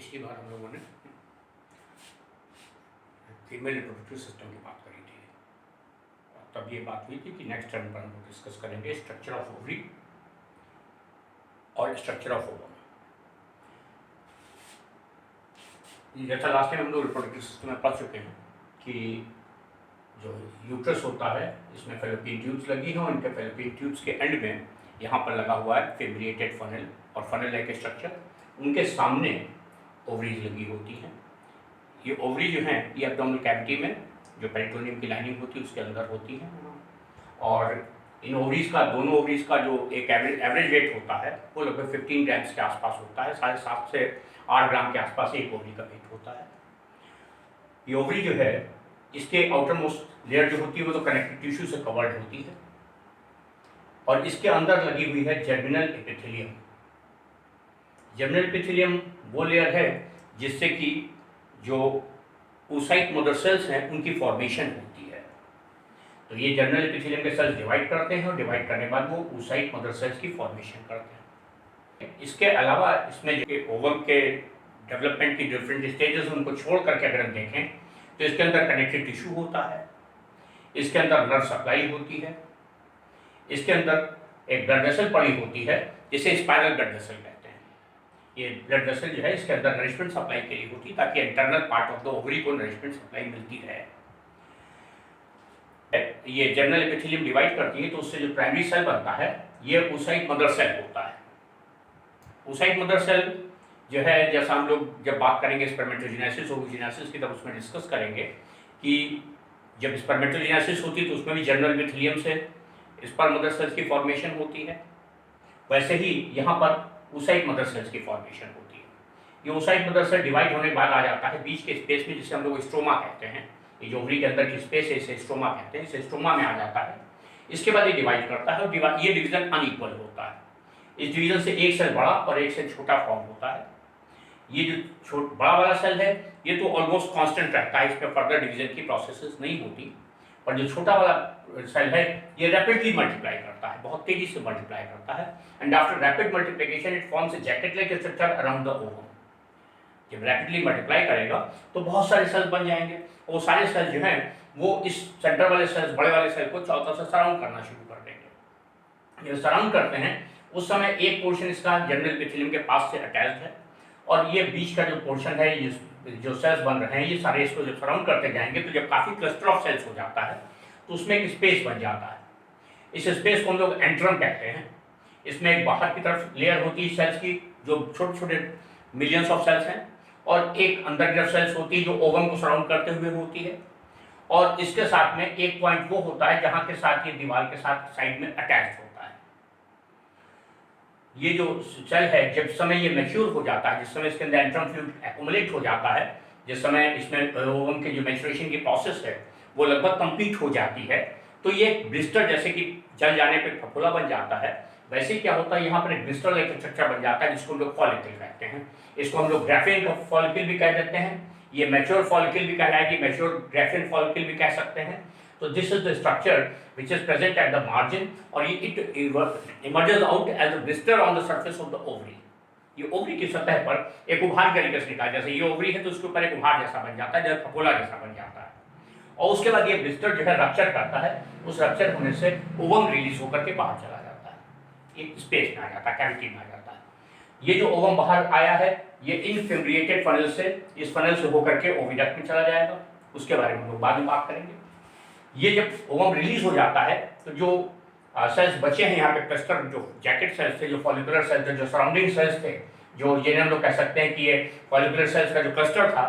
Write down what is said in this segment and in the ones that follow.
पिछली बार हम लोगों ने फीमेल रिप्रोडक्टिव सिस्टम की बात करी थी। तब ये बात हुई थी कि नेक्स्ट टर्म पर हम लोग डिस्कस करेंगे स्ट्रक्चर ऑफ ओवरी और स्ट्रक्चर ऑफ ओवम। जैसा लास्ट टाइम हम लोग रिप्रोडक्टिव सिस्टम में पढ़ चुके हैं कि जो यूट्रस होता है इसमें फैलोपियन ट्यूब्स लगी हैं और इनके फैलोपियन ट्यूब्स के एंड में यहाँ पर लगा हुआ है फिब्रिएटेड फनल और फनल लाइक स्ट्रक्चर। उनके सामने ओवरीज लगी होती हैं। ये ओवरी जो हैं ये एब्डोमिनल कैविटी में जो पेरिटोनियम की लाइनिंग होती है उसके अंदर होती हैं और इन ओवरीज का दोनों ओवरीज का जो एक एवरेज वेट होता है वो लगभग 15 ग्राम्स के आसपास होता है। 7.5 से 8 ग्राम के आसपास एक ओवरी का वेट होता है। ये ओवरी जो है इसके आउटर मोस्ट लेयर जो होती है वो तो कनेक्टिव टिश्यू से कवर्ड होती है और इसके अंदर लगी हुई है जर्मिनल एपिथेलियम। जर्मिनल एपिथेलियम वो लेयर है जिससे कि जो oocyte मदर सेल्स हैं उनकी फॉर्मेशन होती है। तो ये जर्मिनल एपिथेलियम के सेल्स डिवाइड करते हैं और डिवाइड करने के बाद वो oocyte मदर सेल्स की फॉर्मेशन करते हैं। इसके अलावा इसमें जो ओवम के डेवलपमेंट की डिफरेंट स्टेजेस उनको छोड़ करके अगर हम देखें तो इसके अंदर कनेक्टिव टिश्यू होता है, इसके अंदर ब्लड सप्लाई होती है, इसके अंदर एक ब्लड वेसल पड़ी होती है जिसे स्पाइरल ब्लड वेसल कहते हैं। ये ब्लड वेसल जो है इसके अंदर नरिशमेंट सप्लाई के लिए होती है ताकि internal part of the ovary को नरिशमेंट सप्लाई मिलती रहे। ये जर्मिनल एपिथेलियम डिवाइड करती है तो उससे जो प्राइमरी सेल बनता है ये oocyte मदर सेल होता है। oocyte मदर सेल जो है जैसा हम लोग जब बात करेंगे स्पर्मेटोजेनेसिस ओवोजेनेसिस की तब उसमें डिस्कस करेंगे कि जब स्पर्मेटोजेनेसिस होती है तो उसमें भी जर्मिनल एपिथेलियम से स्पर्म मदर सेल्स की फॉर्मेशन होती है। वैसे ही यहाँ पर oocyte मदर सेल्स की फॉर्मेशन होती है। ये oocyte मदर सेल डिवाइड होने के बाद आ जाता है बीच के स्पेस में जिसे हम लोग स्ट्रोमा कहते हैं। ये जो ओवरी के अंदर की स्पेस है इसे स्ट्रोमा कहते हैं। इसे स्ट्रोमा में आ जाता है। इसके बाद ये डिवाइड करता है और ये डिवीजन अनइक्वल होता है। इस डिवीजन से एक सेल बड़ा और एक सेल छोटा फॉर्म होता है। ये जो बड़ा वाला सेल है ये तो ऑलमोस्ट कांस्टेंट रहता है, इसमें फर्दर डिवीजन की प्रोसेसेस नहीं होती। और जो छोटा वाला सेल है ये रैपिडली मल्टीप्लाई करता है, बहुत तेजी से मल्टीप्लाई करता है and after rapid multiplication it forms a jacket like structure around the ovum. जब रैपिडली मल्टीप्लाई करेगा तो बहुत सारे सेल्स बन जाएंगे और वो सारे सेल्स जो हैं वो इस सेंटर वाले सेल्स बड़े वाले सेल को चारों तरफ से सराउंड करना शुरू कर देंगे। ये सराउंड करते हैं उस समय एक पोर्शन इसका जर्मिनल एपिथेलियम के पास से अटैच्ड है और ये बीच का जो पोर्शन है ये जो सेल्स बन रहे हैं ये सारे इसको जब सराउंड करते जाएंगे तो जब काफ़ी क्लस्टर ऑफ सेल्स हो जाता है तो उसमें एक स्पेस बन जाता है। इस स्पेस को हम लोग एंट्रम कहते हैं। इसमें एक बाहर की तरफ लेयर होती है सेल्स की जो छोटे छोटे मिलियंस ऑफ सेल्स हैं और एक अंदर की तरफ सेल्स होती है जो ओवम को सराउंड करते हुए होती है और इसके साथ में एक पॉइंट वो होता है जहाँ के साथ ये दीवार के साथ साइड में अटैच होता है। ये जो सेल है जब समय ये मैच्योर हो जाता है, जिस समय इसके अंदर एंट्रम फ्लूइड एक्युमुलेट हो जाता है, जिस समय इसमें ओवम के जो मैच्योरेशन की प्रोसेस है वो लगभग कंप्लीट हो जाती है तो ये ब्लिस्टर जैसे कि जल जाने पे फफूला बन जाता है वैसे ही क्या होता है यहाँ पर एक ब्लिस्टर लाइक स्ट्रक्चर बन जाता है जिसको हम लोग फॉलिकल कहते हैं। इसको हम लोग ग्राफिन फॉलिकल भी कह देते हैं। ये मैच्योर फॉलिकल भी कहलाएगी, मैच्योर ग्राफिन फॉलिकल भी कह सकते हैं। तो this is the structure which is present at the margin और it emerges out as a blister on the surface of the ovary। ये ओवरी की सतह पर एक उभार तरीके से निकला, जैसे ये ओवरी है तो उसके ऊपर एक उभार जैसा बन जाता है, जैसे फफोला जैसा बन जाता है और उसके बाद ये ब्लिस्टर जो है रप्चर करता है। उस रप्चर होने से ओवम रिलीज होकर के बाहर चला जाता है, एक स्पेस में आ जाता है, कैविटी में आ जाता है। ये जो ओवम बाहर आया है ये इन फिब्रिएटेड फनल से इस फनल से होकर के ओविडक्ट में चला जाएगा, उसके बारे में हम लोग बाद में बात करेंगे। ये जब ओवम रिलीज हो जाता है तो जो सेल्स बचे हैं यहाँ पे क्लस्टर जो जैकेट सेल्स थे, जो फॉलिकुलर सेल्स थे, जो सराउंडिंग सेल्स थे, जो जिन्हें हम लोग कह सकते हैं कि ये फॉलिकुलर सेल्स का जो क्लस्टर था,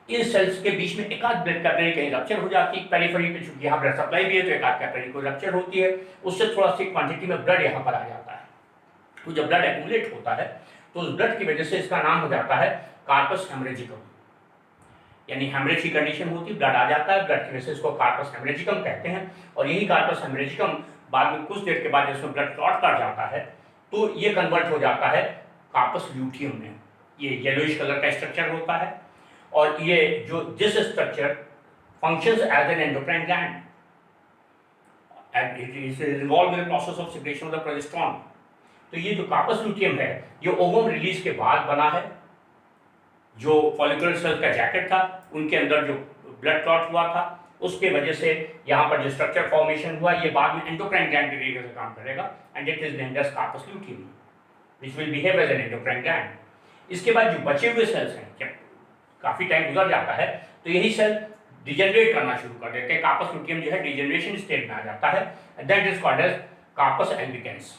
इन सेल्स के बीच में एकाध ब्लड कैपिलरी कहीं रप्चर हो जाती है पेरिफेरी पे, चूंकि यहाँ ब्लड सप्लाई भी है तो एकाध कैपिलरी को रप्चर होती है, उससे थोड़ा सी क्वांटिटी में ब्लड यहाँ पर आ जाता है। तो जब ब्लड एक्यूमुलेट होता है तो उस ब्लड की वजह से इसका नाम हो जाता है कार्पस हेमरेजिकम, यानी हेमरेज की कंडीशन होती है, ब्लड आ जाता है, ब्लड की वजह से इसको कार्पस हेमरेजिकम कहते हैं। और यही कार्पस हेमरेजिकम बाद में कुछ देर के बाद जिसमें ब्लड क्लॉट कर जाता है तो ये कन्वर्ट हो जाता है कार्पस ल्यूटियम में। ये येलोइश कलर का स्ट्रक्चर होता है और ये जो this structure functions as an endocrine gland and it is involved in the process of secretion of the progesterone. तो ये जो कार्पस ल्यूटियम है ये ओवम रिलीज के बाद बना है, जो फॉलिकुलर सेल का जैकेट था उनके अंदर जो ब्लड क्लॉट हुआ था, उसके वजह से यहाँ पर जो स्ट्रक्चर फॉर्मेशन हुआ, ये बाद में एंडोक्राइन ग्लैंड के तरीके से काम करेगा and it is named as corpus luteum which will behave as an endocrine gland. इसके बाद जो बचे हुए सेल्स हैं, जब काफी टाइम गुजर जाता है तो यही सेल डिजेनरेट करना शुरू कर देते हैं। कार्पस ल्यूटियम जो है डिजेनरेशन स्टेज में आ जाता है, that is called as corpus albicans.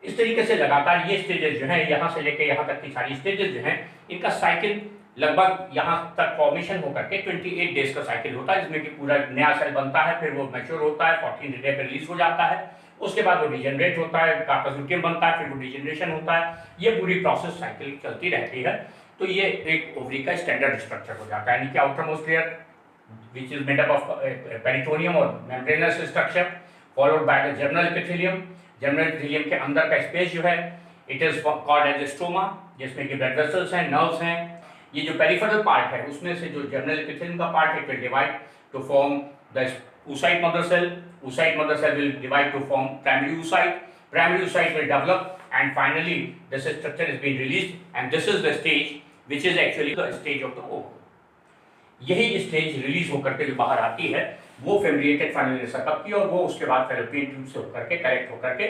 इस तरीके से लगातार ये स्टेजेस जो हैं, यहाँ से लेकर यहाँ तक की सारी स्टेजेस जो हैं, इनका साइकिल लगभग यहाँ तक फॉर्मेशन होकर के 28 डेज का साइकिल होता है, जिसमें कि पूरा नया सेल बनता है, फिर वो मैच्योर होता है, 14 डे पे रिलीज हो जाता है, उसके बाद वो डिजेनरेट होता है, कार्पस ल्यूटियम बनता है, फिर वो डिजेनरेशन होता है। ये पूरी प्रोसेस साइकिल चलती रहती है। तो ये एक ओवरी का स्टैंडर्ड स्ट्रक्चर हो जाता है, यानी कि outermost layer which is made up of peritoneum और membranous structure followed by the germinal epithelium. Germinal epithelium के अंदर का स्पेस जो है it is called as stroma, जिसमें कि ब्लड वेसल्स हैं, नर्व्स हैं। ये जो पेरिफेरल पार्ट है उसमें से जो जर्मिनल एपिथेलियम का पार्ट है it will divide two form the oocyte mother cell. Oocyte mother cell will divide to form primary oocyte. Primary oocyte will develop and finally this structure is being released and this is the stage which is actually the stage of the ovum. यही stage release होकर के जो बाहर आती है वो फेब्रिएटेड final cup की, और वो उसके बाद फेलोपियन ट्यूब से होकर के कलेक्ट होकर के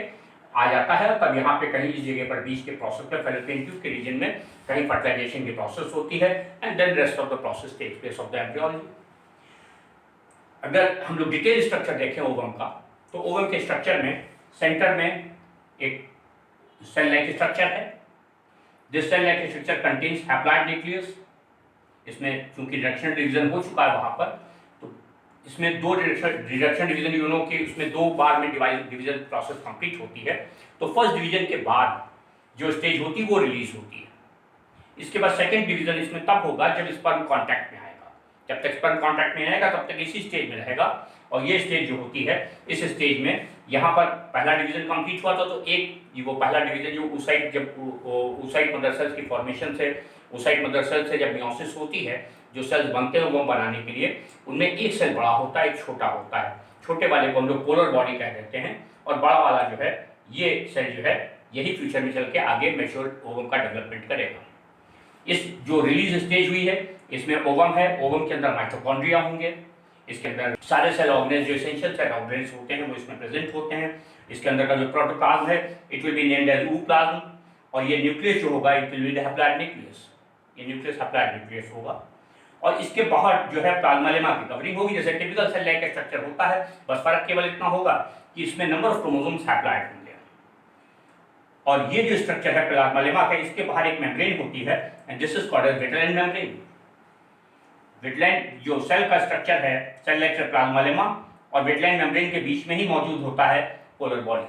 आ जाता है। तब यहाँ पे कहीं इस जगह पर बीच के प्रोसेस में फेलोपियन ट्यूब के रीजन में कहीं फर्टिलाइजेशन की प्रोसेस होती है and then rest of the process takes place of the embryology. अगर हम लोग डिटेल स्ट्रक्चर देखें ओवम का, तो ओवम के स्ट्रक्चर में सेंटर में एक सेल लाइक स्ट्रक्चर है। This cell like structure contains haploid nucleus. इसमें चूंकि रिडक्शन डिवीजन हो चुका है वहां पर, तो इसमें दो रिडक्शन डिवीजन यूनो की उसमें 2 बार में डिवीजन प्रोसेस कंप्लीट होती है। तो फर्स्ट डिवीजन के बाद जो स्टेज होती है वो रिलीज होती है। इसके बाद सेकंड डिवीजन इसमें तब होगा जब स्पर्म कांटेक्ट में आएगा। जब तक स्पर्म कांटेक्ट में आएगा तब तक इसी स्टेज में रहेगा, और ये स्टेज जो होती है इस स्टेज में यहाँ पर पहला डिवीजन कंप्लीट हुआ था, तो एक वो पहला डिवीजन जो oocyte जब oocyte मदर सेल्स की फॉर्मेशन से oocyte मदर सेल से जब मियोसिस होती है, जो सेल्स बनते हैं वो बनाने के लिए, उनमें एक सेल बड़ा होता है, एक छोटा होता है। छोटे वाले को हम लोग पोलर बॉडी कह देते हैं, और बड़ा वाला जो है ये सेल जो है यही फ्यूचर में चल के आगे मैच्योर ओवम का डेवलपमेंट करेगा। इस जो रिलीज स्टेज हुई है इसमें ओवम है, ओवम के अंदर माइटोकॉन्ड्रिया होंगे, इसके अंदर सारे सेल ऑर्गेनेल्स जो एसेंशियल सेल ऑर्गेनेल्स होते हैं वो इसमें प्रेजेंट होते हैं। इसके अंदर का जो प्रोटोप्लाज्म है it will be named as ooplasm, और ये न्यूक्लियस जो होगा it will be the haploid nucleus. ये न्यूक्लियस हैप्लॉइड न्यूक्लियस होगा, और इसके बाहर जो है प्लाज्मा की कवरिंग होगी जैसे टिपिकल सेल लाइक स्ट्रक्चर होता है। बस फर्क केवल इतना होगा कि इसमें नंबर ऑफ क्रोमोसोम्स हैप्लॉइड होंगे, और ये जो स्ट्रक्चर है प्लाज्मा का, इसके बाहर एक मेम्ब्रेन होती है and this is called as vitelline membrane. Vitelline जो सेल का स्ट्रक्चर है सेल लाइक प्लाज्मा और विटलाइन मेम्ब्रेन के बीच में ही मौजूद होता है पोलर बॉडी,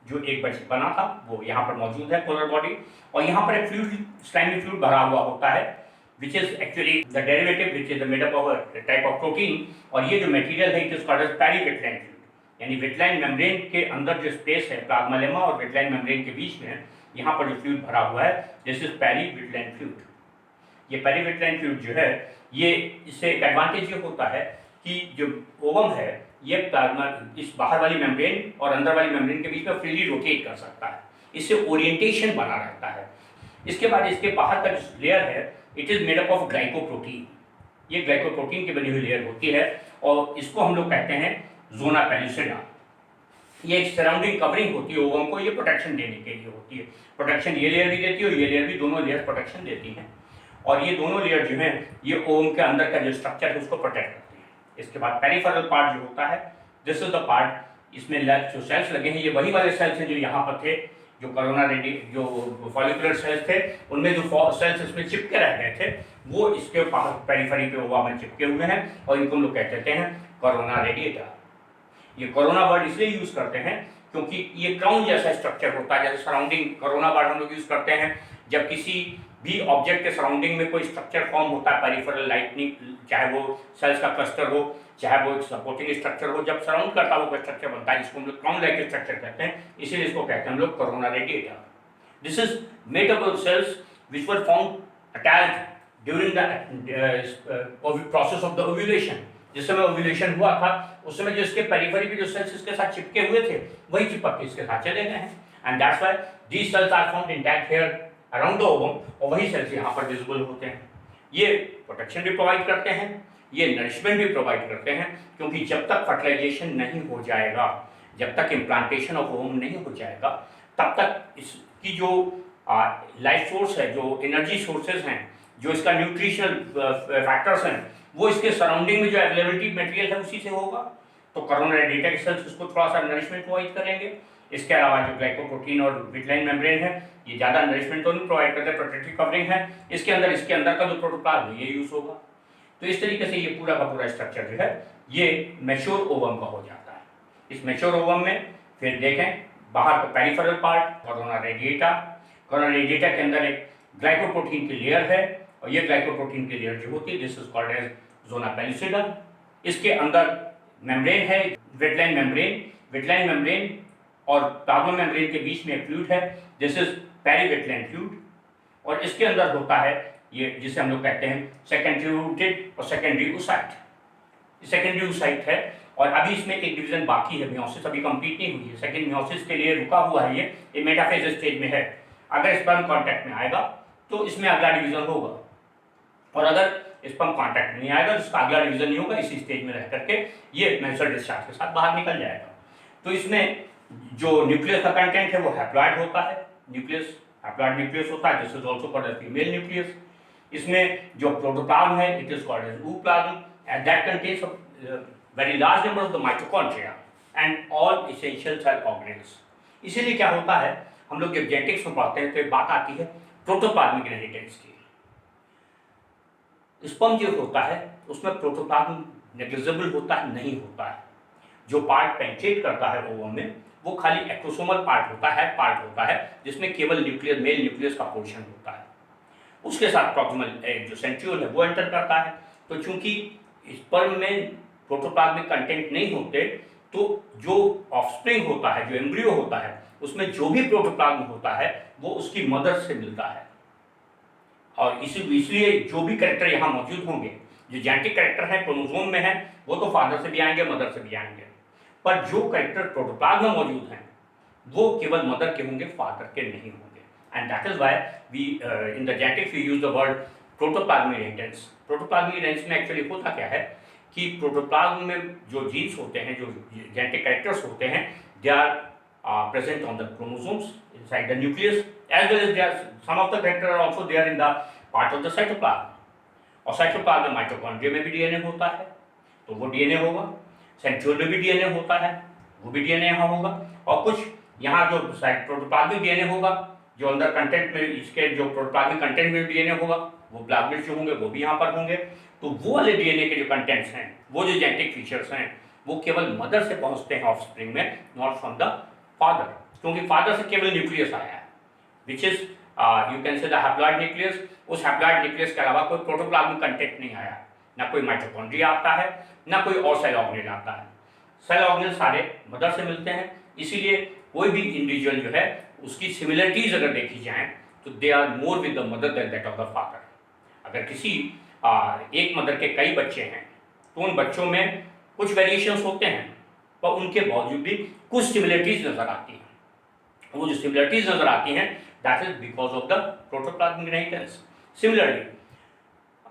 जो एक बना था वो यहाँ पर मौजूद है पोलर बॉडी, और यहाँ पर एक फ्लूइड स्लाइमी फ्लूइड भरा हुआ होता है which is actually the derivative which is made up of a type of protein, और ये जो मटेरियल है it is called as perivitelline fluid, यानी विटलाइन मेम्ब्रेन के अंदर जो स्पेस है प्लाज्मा और विटलाइन मेम्ब्रेन के बीच में यहाँ पर जो फ्लूइड भरा हुआ है दिस इज पेरीविटलाइन फ्लूइड। ये पेरीविटलाइन फ्लूइड जो है ये इससे एक एडवांटेज ये होता है कि जो ओवम है ये प्लाज्मा इस बाहर वाली मेम्ब्रेन और अंदर वाली मेम्ब्रेन के बीच में फ्रीली रोटेट कर सकता है, इससे ओरिएंटेशन बना रहता है। इसके बाद इसके बाहर का जो लेयर है it is made up of glycoprotein. ये ग्लाइकोप्रोटीन की बनी हुई लेयर होती है, और इसको हम लोग कहते हैं जोना पेल्यूसिडा। ये एक सराउंडिंग कवरिंग होती है ओवम को, ये प्रोटेक्शन देने के लिए होती है। प्रोटेक्शन ये लेयर भी देती है और ये लेयर भी, दोनों लेयर प्रोटेक्शन देती हैं, और ये दोनों लेयर जो है ये ओवम के अंदर का जो स्ट्रक्चर है उसको प्रोटेक्ट करती है। इसके बाद पेरिफेरल पार्ट जो होता है दिस इज द पार्ट, इसमें जो सेल्स लगे हैं ये वही वाले सेल्स हैं जो यहाँ पर थे, जो कोरोना रेडी जो फॉलिकुलर सेल्स थे उनमें जो सेल्स इसमें चिपके रह गए थे वो इसके पेरिफेरी पे ओवा में चिपके हुए हैं, और इनको हम लोग कहते हैं कोरोना रेडिएटा। ये कोरोना वर्ड इसलिए यूज करते हैं क्योंकि ये क्राउन जैसा स्ट्रक्चर होता है, जैसे सराउंडिंग कोरोना वर्ड हम लोग यूज करते हैं जब किसी भी ऑब्जेक्ट के सराउंडिंग में कोई स्ट्रक्चर फॉर्म होता है पेरिफेरल लाइटनिंग, चाहे वो सेल्स का क्लस्टर हो चाहे वो एक सपोर्टिंग स्ट्रक्चर हो, जब सराउंड करता है वो स्ट्रक्चर बनता है जिसको हम लोग क्राउन लाइक स्ट्रक्चर कहते हैं, इसीलिए इसको कहते हैं हम लोग corona radiata. This is made up of cells which were found attached during the process of the ovulation. जिस समय ओव्यूलेशन हुआ था उस समय जो इसके पेरिफेरी पे जो सेल्स इसके साथ चिपके हुए थे वही चिपक के इसके साथ चले गए हैं, and that's why these cells are found intact here around the ovum, और वही सेल्स यहाँ पर विजिबल होते हैं। ये प्रोटेक्शन भी प्रोवाइड करते हैं, ये नरिशमेंट भी प्रोवाइड करते हैं, क्योंकि जब तक फर्टिलाइजेशन नहीं हो जाएगा, जब तक इम्प्लांटेशन ऑफ ओवम नहीं हो जाएगा, तब तक इसकी जो लाइफ सोर्स है, जो एनर्जी सोर्सेज हैं, जो इसका न्यूट्रिशनल फैक्टर्स हैं, वो इसके सराउंडिंग में जो अवेलेबिलिटी मटेरियल है उसी से होगा। तो कोरोनरी डेटा के सेल्स उसको थोड़ा सा नरिशमेंट प्रोवाइड करेंगे। इसके अलावा जो ग्लाइकोप्रोटीन और विटलाइन मेम्ब्रेन है, ये ज़्यादा नरिशमेंट तो नहीं प्रोवाइड करते, प्रोटेक्टिव कवरिंग है। इसके अंदर का जो प्रोटोप्लाज्म है ये यूज होगा। तो इस तरीके से ये पूरा का पूरा स्ट्रक्चर जो है ये मैच्योर ओवम का हो जाता है। इस मैच्योर ओवम में फिर देखें बाहर का peripheral part corona radiata, corona radiata के अंदर एक ग्लाइकोप्रोटीन की लेयर है, और ये ग्लाइकोप्रोटीन की लेयर जो होती है this is called as zona pellucida. इसके अंदर मेम्ब्रेन है, विटलाइन मेम्ब्रेन। विटलाइन मेम्ब्रेन और प्लाज्मा मेम्ब्रेन के बीच में एक फ्लूइड है, दिस इज पेरीविटलाइन फ्लूइड। और इसके अंदर होता है ये जिसे हम लोग कहते हैं सेकेंडरी रूटेड और सेकेंडरी oocyte। सेकेंडरी oocyte है, और अभी इसमें एक डिवीजन बाकी है, मियोसिस अभी कंप्लीट नहीं हुई है, सेकेंड मियोसिस के लिए रुका हुआ है, ये मेटाफेज स्टेज में है। अगर स्पर्म कांटेक्ट में आएगा तो इसमें अगला डिवीजन होगा, और अगर स्पर्म कांटेक्ट नहीं आएगा तो इसका अगला डिवीजन नहीं होगा, इसी स्टेज में रह करके ये मेंस्ट्रुअल डिस्चार्ज के साथ बाहर निकल जाएगा। तो इसमें जो न्यूक्लियस का कंटेंट है वो हैप्लॉइड होता है, न्यूक्लियस हैप्लॉइड न्यूक्लियस होता है, this is also called as female nucleus. इसमें जो प्रोटोप्लाज्म है it is called as ooplasm, and that contains very large number of the mitochondria and all essential cell organelles. इसीलिए क्या होता है, हम लोग जब जेनेटिक्स में पढ़ते हैं तो एक बात आती है प्रोटोप्लाज्मिक इनहेरिटेंस की। स्पर्म जो होता है उसमें प्रोटोप्लाज्म नेग्लिजिबल होता है, नहीं होता है। जो पार्ट पेनिट्रेट करता है ओवम में वो खाली एक्टोसोमल पार्ट होता है, पार्ट होता है जिसमें केवल न्यूक्लियस, मेल न्यूक्लियस का पोर्शन होता है। उसके साथ प्रॉक्सिमल जो सेंट्रियोल है वो एंटर करता है। तो चूंकि स्पर्म में प्रोटोप्लाज्मिक कंटेंट नहीं होते, तो जो ऑफस्प्रिंग होता है, जो एम्ब्रियो होता है, उसमें जो भी प्रोटोप्लाज्म होता है वो उसकी मदर से मिलता है। और इसलिए जो भी कैरेक्टर यहाँ मौजूद होंगे, जो जेनेटिक कैरेक्टर है क्रोमोसोम में है, वो तो फादर से भी आएंगे, मदर से भी आएंगे, पर जो कैरेक्टर प्रोटोप्लाज्म में मौजूद हैं वो केवल मदर के होंगे, फादर के नहीं होंगे। And that is why we in the genetics we use the word protoplasmic inheritance. Protoplasmic inheritance में एक्चुअली होता क्या है कि प्रोटोप्लाज्म में जो जीन्स होते हैं, जो जेनेटिक कैरेक्टर्स होते हैं, they are present on the chromosomes inside the nucleus, as well as there some of the characters are also there in the part of the cytoplasm। और साइटोप्लाज्म में mitochondria में भी DNA होता है तो वो डीएनए होगा, सेंट्रियोल में भी डीएनए होता है वो भी डीएनए यहाँ होगा, और कुछ यहाँ जो प्रोटोप्लाज्मिक डीएनए होगा जो अंदर कंटेंट में, इसके जो प्रोटोप्लाज्मिक कंटेंट में डीएनए होगा वो प्लाज्मिड्स जो होंगे वो भी यहाँ पर होंगे। तो वो वाले डीएनए के जो कंटेंट्स हैं, वो जो जेनेटिक फीचर्स हैं, वो केवल मदर से पहुँचते हैं ऑफस्प्रिंग में, नॉट फ्रॉम द फादर, क्योंकि फादर से केवल न्यूक्लियस आया है, which is you can say the haploid nucleus. उस हैप्लॉइड न्यूक्लियस के अलावा कोई प्रोटोप्लाज्मिक कंटेंट नहीं आया, ना कोई माइटोकॉन्ड्रिया आता है, ना कोई और सेल ऑर्गेनेल आता है। सेल ऑर्गेनेल सारे मदर से मिलते हैं, इसीलिए कोई भी इंडिविजुअल जो है उसकी सिमिलरिटीज अगर देखी जाए तो they are more with the mother than that of the father. अगर किसी एक मदर के कई बच्चे हैं तो उन बच्चों में कुछ वेरिएशंस होते हैं, पर उनके बावजूद भी कुछ सिमिलरिटीज नजर आती हैं। वो जो सिमिलरिटीज नजर आती हैं that is because of the protoplasmic inheritance. Similarly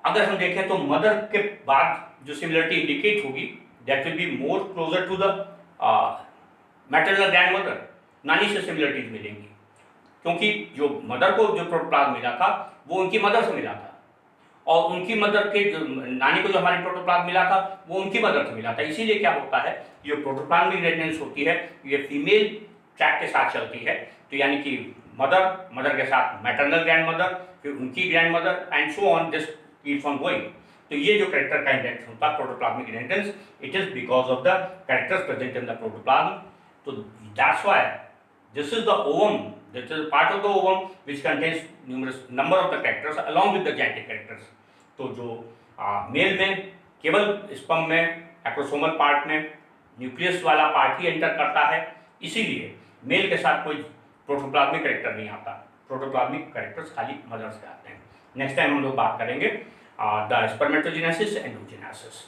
अगर हम देखें तो मदर के बाद जो सिमिलरिटी इंडिकेट होगी that will be more closer to the maternal grandmother, नानी से सिमिलरिटीज मिलेंगी, क्योंकि जो मदर को जो प्रोटोप्लाज्म मिला था वो उनकी मदर से मिला था, और उनकी मदर के जो नानी को जो हमारी प्रोटोप्लाज्म मिला था वो उनकी मदर से मिला था। इसीलिए क्या होता है, जो प्रोटोप्लाज्मिक इनहेरिटेंस होती है ये फीमेल ट्रैक के साथ चलती है, तो यानी कि मदर के साथ मैटरनल ग्रैंडमदर, फिर उनकी grandmother and so on, this keeps on going. तो ये जो कैरेक्टर का इनहेरिटेंस होता है protoplasmic inheritance, it is because of the characters present in the protoplasm. तो that's why this is the ovum, this is part of the ovum which contains numerous number of the characters along with the genetic characters. तो जो male में केवल sperm में acrosomal part में nucleus वाला part ही enter करता है, इसीलिए मेल के साथ कोई प्रोटोप्लाज्मिक कैरेक्टर नहीं आता, प्रोटोप्लाज्मिक कैरेक्टर्स खाली मदर से आते हैं। नेक्स्ट टाइम हम लोग बात करेंगे द स्पर्मेटोजेनेसिस एंड oogenesis।